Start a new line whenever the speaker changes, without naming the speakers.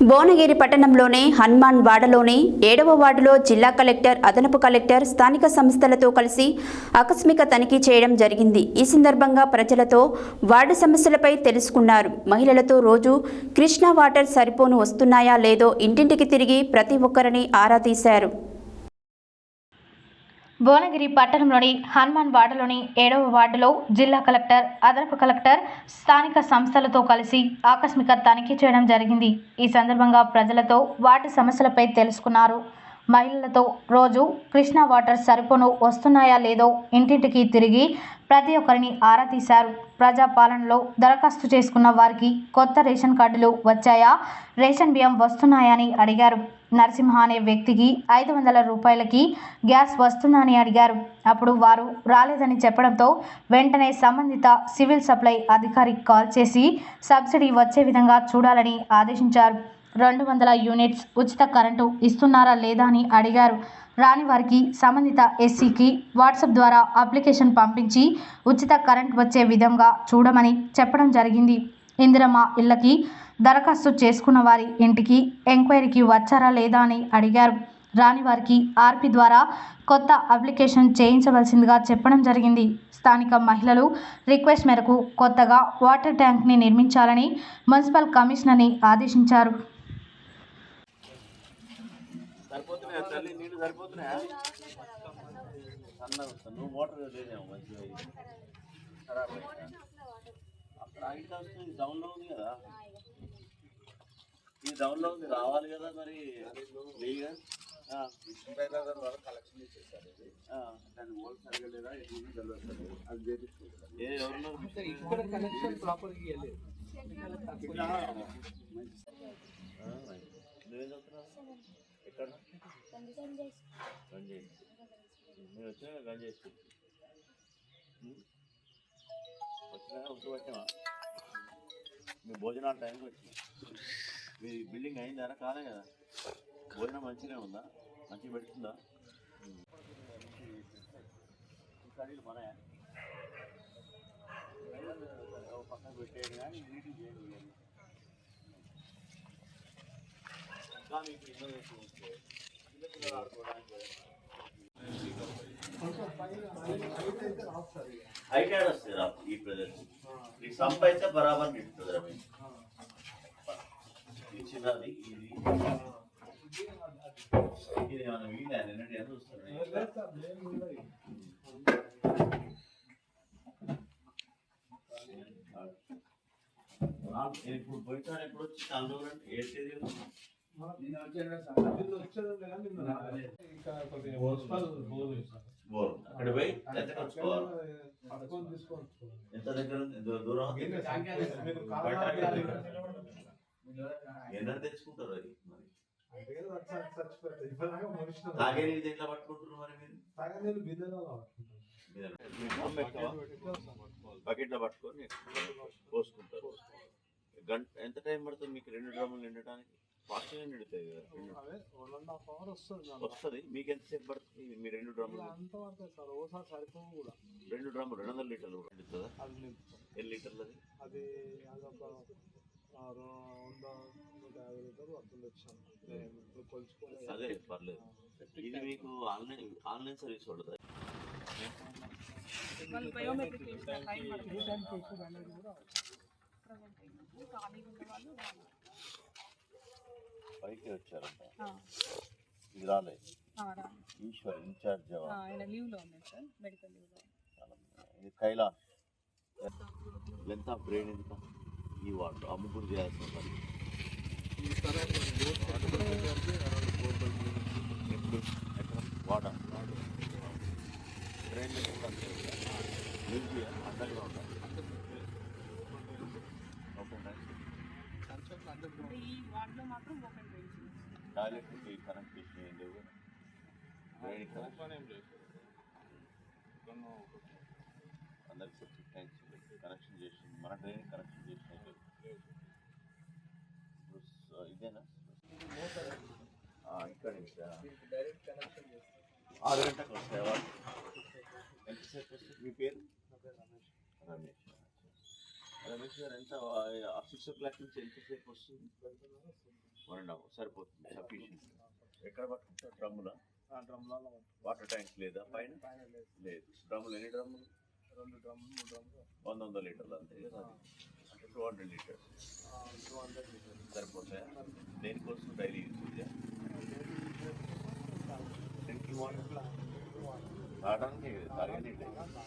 భువనగిరి పట్టణంలోని హనుమాన్ వాడలోని 7వ వార్డులో జిల్లా కలెక్టర్, అదనపు కలెక్టర్ స్థానిక సంస్థలతో కలిసి ఆకస్మిక తనిఖీ చేయడం జరిగింది. ఈ సందర్భంగా ప్రజలతో వార్డు సమస్యలపై తెలుసుకున్నారు. మహిళలతో రోజు కృష్ణా వాటర్ సరిపోను వస్తున్నాయా లేదో ఇంటింటికి తిరిగి ప్రతి ఒక్కరిని ఆరా తీశారు.
భువనగిరి పట్టణంలోని హనుమాన్ వాడలోని 7వ వార్డులో జిల్లా కలెక్టర్, అదనపు కలెక్టర్ స్థానిక సంస్థలతో కలిసి ఆకస్మిక తనిఖీ చేయడం జరిగింది. ఈ సందర్భంగా ప్రజలతో వార్డు సమస్యలపై తెలుసుకున్నారు. మహిళలతో రోజు కృష్ణా వాటర్ సరిపోను వస్తున్నాయా లేదో ఇంటింటికి తిరిగి ప్రతి ఒక్కరిని ఆరా తీశారు. ప్రజాపాలనలో దరఖాస్తు చేసుకున్న వారికి కొత్త రేషన్ కార్డులు వచ్చాయా, రేషన్ బియ్యం వస్తున్నాయని అడిగారు. నరసింహ అనే వ్యక్తికి 500 రూపాయలకి గ్యాస్ వస్తుందని అడిగారు. అప్పుడు వారు రాలేదని చెప్పడంతో వెంటనే సంబంధిత సివిల్ సప్లై అధికారికి కాల్ చేసి సబ్సిడీ వచ్చే విధంగా చూడాలని ఆదేశించారు. 200 యూనిట్స్ ఉచిత కరెంటు ఇస్తున్నారా లేదా అని అడిగారు. రాని వారికి సంబంధిత ఎస్సీకి వాట్సాప్ ద్వారా అప్లికేషన్ పంపించి ఉచిత కరెంట్ వచ్చే విధంగా చూడమని చెప్పడం జరిగింది. ఇందిరమ్మ ఇళ్లకి దరఖాస్తు చేసుకున్న వారి ఇంటికి ఎంక్వైరీకి వచ్చారా లేదా అని అడిగారు. రాని వారికి ఆర్పి ద్వారా కొత్త అప్లికేషన్ చేయించవలసిందిగా చెప్పడం జరిగింది. స్థానిక మహిళలు రిక్వెస్ట్ మేరకు కొత్తగా వాటర్ ట్యాంక్ని నిర్మించాలని మున్సిపల్ కమిషనర్ని ఆదేశించారు.
ఈ డౌన్లో ఉంది రావాలి కదా మరి కలెక్షన్ చేసేసారు. దాని ఓల్డ్ సరిగా లేదా అది చేపించుకుంటారు. ఎవరు కనెక్షన్ ప్రాపర్గా ఇవ్వలేదు. ఎక్కడ నేను వచ్చినా గంజ చేసి వచ్చినా ఉప్పు పెట్టామా? మీ భోజనాల టైంకి వచ్చినా మీ బిల్డింగ్ అయిందా కాలే కదా? భోజనం మంచిగా ఉందా? మంచిగా పెడుతుందా? కడీలు మనయా పక్కన పెట్టేది కానీ నీటికి చేయండి. కానీ పిల్లలు ఆడుకోవడానికి హైటైడ్ వస్తుంది రా ఈ ప్రదేశం. ఈ సంప అయితే బరాబర్ నిండుతుంది రా. ఇది చిన్నది, ఇది ఏమన్నా వీళ్ళ నిన్నటి ఎంత వస్తుంది? ఇప్పుడు పోయిన ఎప్పుడు వచ్చి చాలా ఏది అక్కడ పోయి ఎంత దగ్గర దూరం ఎన్న తెచ్చుకుంటారు. అది తాగే నీళ్ళు ఎట్లా పట్టుకుంటున్నారు మరి మీరు? బకెట్లో పట్టుకొని పోసుకుంటారు. గంట ఎంత టైం పడుతుంది మీకు 2 డ్రమ్ములు నిండటానికి? ఫాస్ట్గా నిండుతాయి కదా. 1.5 hours వస్తుంది. మీకు ఎంతసేపు పడుతుంది? మీ 2 డ్రమ్ములు 2 డ్రమ్ములు 200 లీటర్లు నిండుతుందా? ఎన్ని లీటర్లు అది? అదే పర్లేదు. ఇది మీకు ఆన్లైన్ సర్వీస్ ఉంటుంది. పైకి వచ్చారంట. ఇది రాలే. ఈశ్వర్ ఇన్ఛార్జ్ ఇది కైలాష్. లెంత్ ఆఫ్ బ్రెయిన్ ఎంత ఈ వాటర్ అమ్ముకుని చేయాల్సిన పని. ఎప్పుడు ఎక్కడ వాటర్ బ్రెయిన్ అందంగా ఉంటాయి. టాయిలెట్ కనెక్ట్ చేసి అందరికి సెప్టిక్ ట్యాంక్స్ కనెక్షన్ చేసి మన డ్రైన్ కనెక్షన్ చేసినట్టు ఇదేనా? ఇక్కడ 6 గంటలకు వస్తాయి వాళ్ళు. ఎంతసేపు వస్తుంది? మీ పేరు? రమేష్. రమేష్ గారు ఎంత 6 o'clock నుంచి ఎంతసేపు వస్తుంది? 1.5 సరిపోతుంది, సఫిషియెంట్. ఎక్కడ పట్టుకుంటారు? డ్రమ్ములా? వాటర్ ట్యాంక్స్ లేదా పైన? లేదు. డ్రమ్ములు ఎన్ని డ్రమ్ములు?
2 డ్రమ్ములు 3 డ్రమ్ములు
100 లీటర్లు అంతే కదా? అంటే 200 లీటర్స్
200 లీటర్లు
సరిపోతాయా? దేనికోసం డైలీ యూజ్? డ్రింకింగ్ వాటర్ తాగడానికి తాగనీళ్ళు